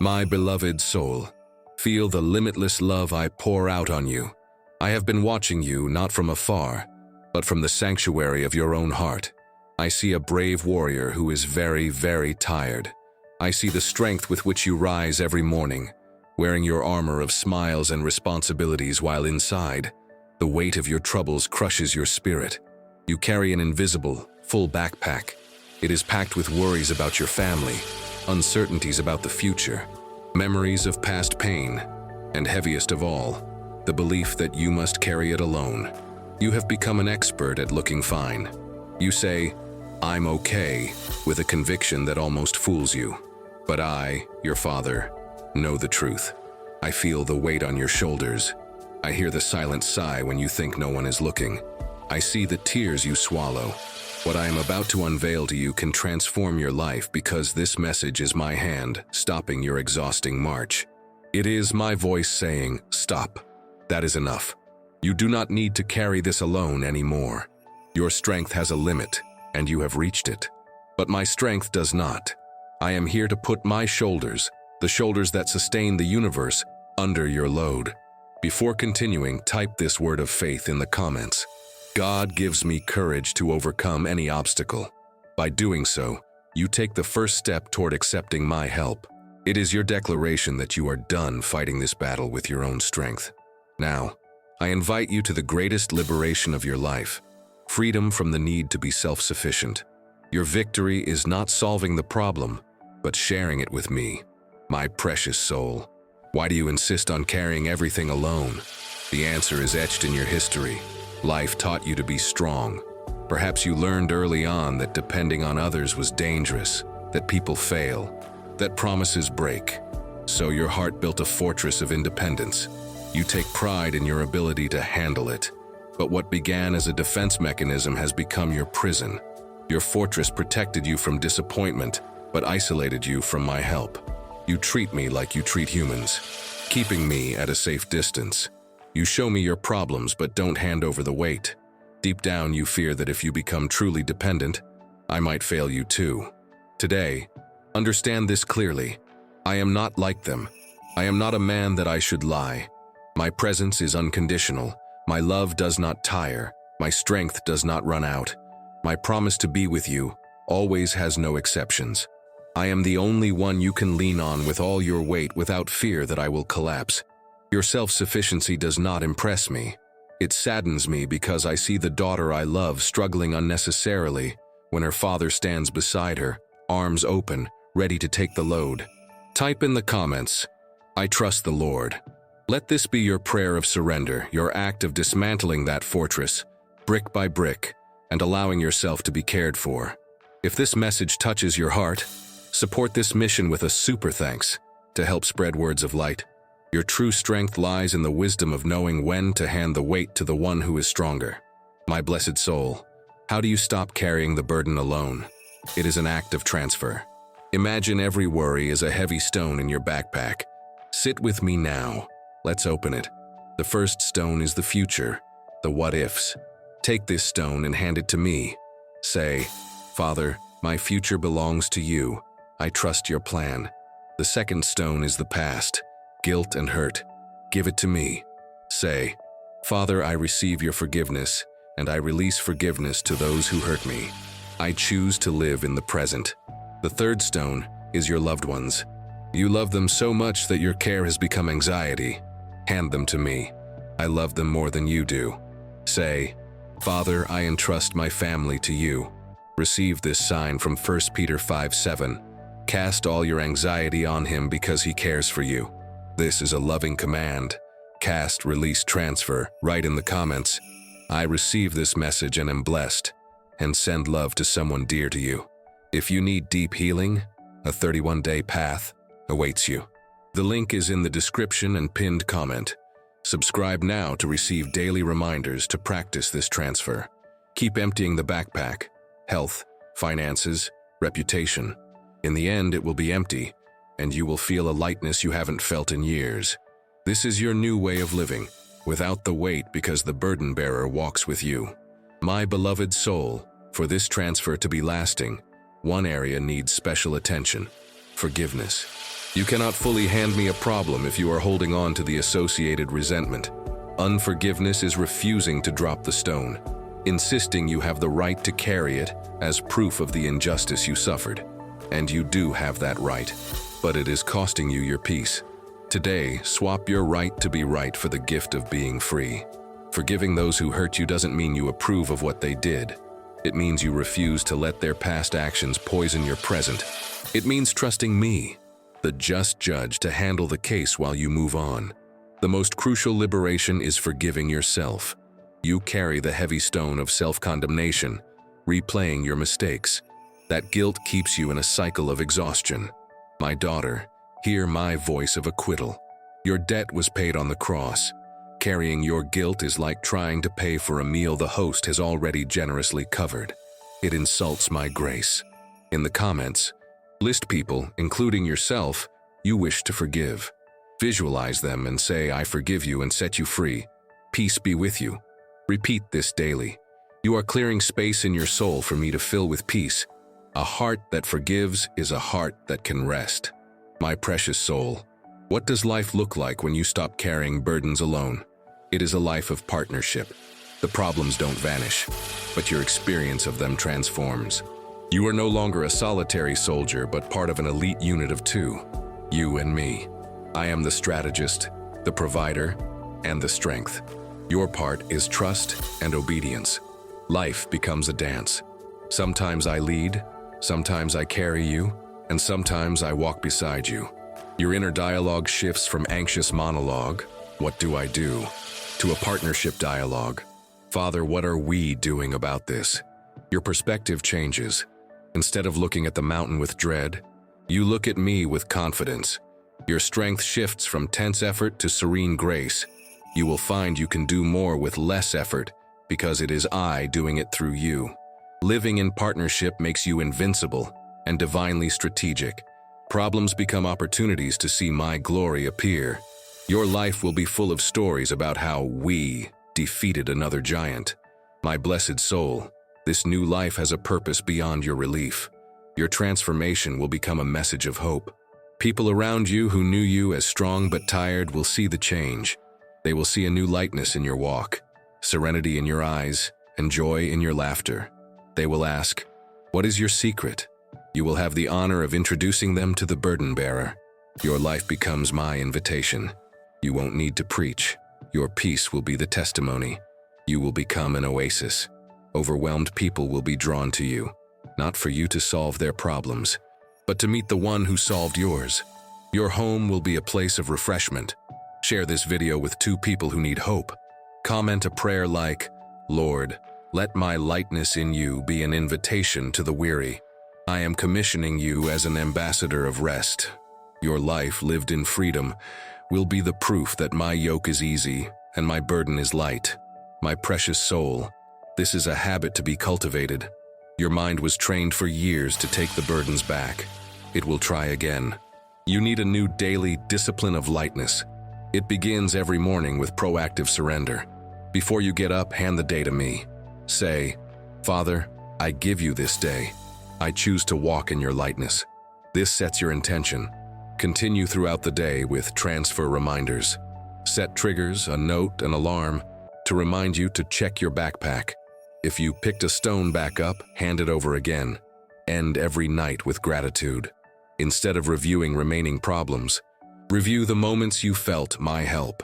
My beloved soul, feel the limitless love I pour out on you. I have been watching you not from afar, but from the sanctuary of your own heart. I see a brave warrior who is very, very tired. I see the strength with which you rise every morning, wearing your armor of smiles and responsibilities while inside, the weight of your troubles crushes your spirit. You carry an invisible, full backpack. It is packed with worries about your family, uncertainties about the future, memories of past pain, and heaviest of all, the belief that you must carry it alone. You have become an expert at looking fine. You say, "I'm okay," with a conviction that almost fools you. But I, your father, know the truth. I feel the weight on your shoulders. I hear the silent sigh when you think no one is looking. I see the tears you swallow. What I am about to unveil to you can transform your life because this message is my hand stopping your exhausting march. It is my voice saying, "Stop. That is enough. You do not need to carry this alone anymore. Your strength has a limit, and you have reached it. But my strength does not. I am here to put my shoulders, the shoulders that sustain the universe, under your load." Before continuing, type this word of faith in the comments. God gives me courage to overcome any obstacle. By doing so, you take the first step toward accepting my help. It is your declaration that you are done fighting this battle with your own strength. Now, I invite you to the greatest liberation of your life, freedom from the need to be self-sufficient. Your victory is not solving the problem, but sharing it with me, my precious soul. Why do you insist on carrying everything alone? The answer is etched in your history. Life taught you to be strong. Perhaps you learned early on that depending on others was dangerous, that people fail, that promises break. So your heart built a fortress of independence. You take pride in your ability to handle it. But what began as a defense mechanism has become your prison. Your fortress protected you from disappointment, but isolated you from my help. You treat me like you treat humans, keeping me at a safe distance. You show me your problems but don't hand over the weight. Deep down you fear that if you become truly dependent, I might fail you too. Today, understand this clearly. I am not like them. I am not a man that I should lie. My presence is unconditional. My love does not tire. My strength does not run out. My promise to be with you always has no exceptions. I am the only one you can lean on with all your weight without fear that I will collapse. Your self-sufficiency does not impress me. It saddens me because I see the daughter I love struggling unnecessarily when her father stands beside her, arms open, ready to take the load. Type in the comments, "I trust the Lord." Let this be your prayer of surrender, your act of dismantling that fortress, brick by brick, and allowing yourself to be cared for. If this message touches your heart, support this mission with a super thanks to help spread words of light. Your true strength lies in the wisdom of knowing when to hand the weight to the one who is stronger. My blessed soul, how do you stop carrying the burden alone? It is an act of transfer. Imagine every worry is a heavy stone in your backpack. Sit with me now. Let's open it. The first stone is the future, the what-ifs. Take this stone and hand it to me. Say, "Father, my future belongs to you. I trust your plan." The second stone is the past, guilt and hurt. Give it to me. Say, "Father, I receive your forgiveness, and I release forgiveness to those who hurt me. I choose to live in the present." The third stone is your loved ones. You love them so much that your care has become anxiety. Hand them to me. I love them more than you do. Say, "Father, I entrust my family to you." Receive this sign from 1 Peter 5:7. Cast all your anxiety on him because he cares for you. This is a loving command. Cast, release, transfer. Write in the comments, "I receive this message and am blessed," and send love to someone dear to you. If you need deep healing, a 31-day path awaits you. The link is in the description and pinned comment. Subscribe now to receive daily reminders to practice this transfer. Keep emptying the backpack. Health, finances, reputation. In the end, it will be empty, and you will feel a lightness you haven't felt in years. This is your new way of living, without the weight because the burden bearer walks with you. My beloved soul, for this transfer to be lasting, one area needs special attention: forgiveness. You cannot fully hand me a problem if you are holding on to the associated resentment. Unforgiveness is refusing to drop the stone, insisting you have the right to carry it as proof of the injustice you suffered. And you do have that right, but it is costing you your peace. Today, swap your right to be right for the gift of being free. Forgiving those who hurt you doesn't mean you approve of what they did. It means you refuse to let their past actions poison your present. It means trusting me, the just judge, to handle the case while you move on. The most crucial liberation is forgiving yourself. You carry the heavy stone of self-condemnation, replaying your mistakes. That guilt keeps you in a cycle of exhaustion. My daughter, hear my voice of acquittal. Your debt was paid on the cross. Carrying your guilt is like trying to pay for a meal the host has already generously covered. It insults my grace. In the comments, list people, including yourself, you wish to forgive. Visualize them and say, "I forgive you and set you free. Peace be with you." Repeat this daily. You are clearing space in your soul for me to fill with peace. A heart that forgives is a heart that can rest. My precious soul, what does life look like when you stop carrying burdens alone? It is a life of partnership. The problems don't vanish, but your experience of them transforms. You are no longer a solitary soldier, but part of an elite unit of two. You and me. I am the strategist, the provider, and the strength. Your part is trust and obedience. Life becomes a dance. Sometimes I lead, sometimes I carry you, and sometimes I walk beside you. Your inner dialogue shifts from anxious monologue, "What do I do?" to a partnership dialogue. "Father, what are we doing about this?" Your perspective changes. Instead of looking at the mountain with dread, you look at me with confidence. Your strength shifts from tense effort to serene grace. You will find you can do more with less effort because it is I doing it through you. Living in partnership makes you invincible and divinely strategic. Problems become opportunities to see my glory appear. Your life will be full of stories about how we defeated another giant. My blessed soul, this new life has a purpose beyond your relief. Your transformation will become a message of hope. People around you who knew you as strong but tired will see the change. They will see a new lightness in your walk, serenity in your eyes, and joy in your laughter. They will ask, "What is your secret?" You will have the honor of introducing them to the burden bearer. Your life becomes my invitation. You won't need to preach. Your peace will be the testimony. You will become an oasis. Overwhelmed people will be drawn to you, not for you to solve their problems, but to meet the one who solved yours. Your home will be a place of refreshment. Share this video with 2 people who need hope. Comment a prayer like, "Lord, let my lightness in you be an invitation to the weary. I am commissioning you as an ambassador of rest. Your life lived in freedom will be the proof that my yoke is easy and my burden is light." My precious soul, this is a habit to be cultivated. Your mind was trained for years to take the burdens back. It will try again. You need a new daily discipline of lightness. It begins every morning with proactive surrender. Before you get up, hand the day to me. Say, "Father, I give you this day. I choose to walk in your lightness." This sets your intention. Continue throughout the day with transfer reminders. Set triggers, a note, an alarm, to remind you to check your backpack. If you picked a stone back up, hand it over again. End every night with gratitude. Instead of reviewing remaining problems, review the moments you felt my help.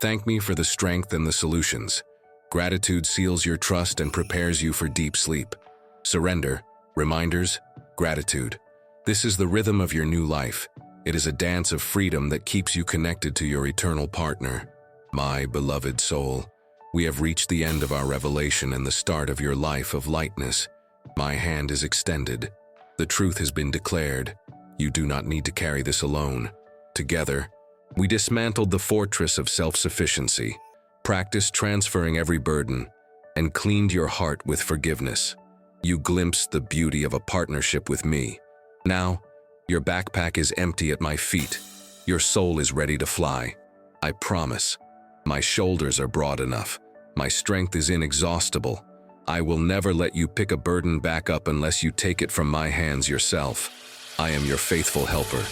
Thank me for the strength and the solutions. Gratitude seals your trust and prepares you for deep sleep. Surrender, reminders, gratitude. This is the rhythm of your new life. It is a dance of freedom that keeps you connected to your eternal partner. My beloved soul, we have reached the end of our revelation and the start of your life of lightness. My hand is extended. The truth has been declared. You do not need to carry this alone. Together, we dismantled the fortress of self-sufficiency, practiced transferring every burden, and cleaned your heart with forgiveness. You glimpsed the beauty of a partnership with me. Now, your backpack is empty at my feet. Your soul is ready to fly. I promise. My shoulders are broad enough. My strength is inexhaustible. I will never let you pick a burden back up unless you take it from my hands yourself. I am your faithful helper.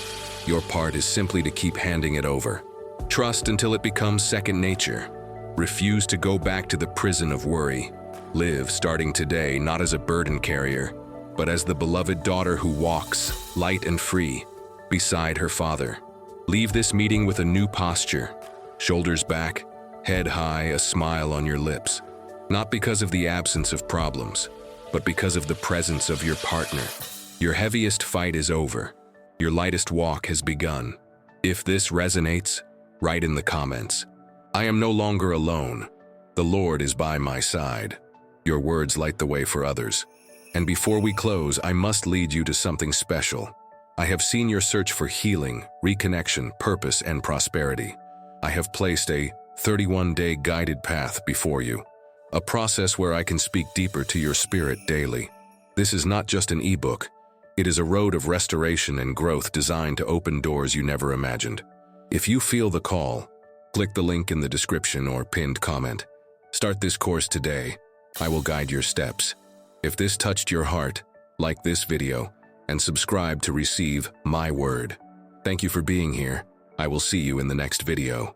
Your part is simply to keep handing it over. Trust until it becomes second nature. Refuse to go back to the prison of worry. Live, starting today, not as a burden carrier, but as the beloved daughter who walks, light and free, beside her father. Leave this meeting with a new posture. Shoulders back, head high, a smile on your lips. Not because of the absence of problems, but because of the presence of your partner. Your heaviest fight is over. Your lightest walk has begun. If this resonates, write in the comments, "I am no longer alone. The Lord is by my side." Your words light the way for others. And before we close, I must lead you to something special. I have seen your search for healing, reconnection, purpose, and prosperity. I have placed a 31-day guided path before you, a process where I can speak deeper to your spirit daily. This is not just an ebook. It is a road of restoration and growth designed to open doors you never imagined. If you feel the call, click the link in the description or pinned comment. Start this course today. I will guide your steps. If this touched your heart, like this video and subscribe to receive my word. Thank you for being here. I will see you in the next video.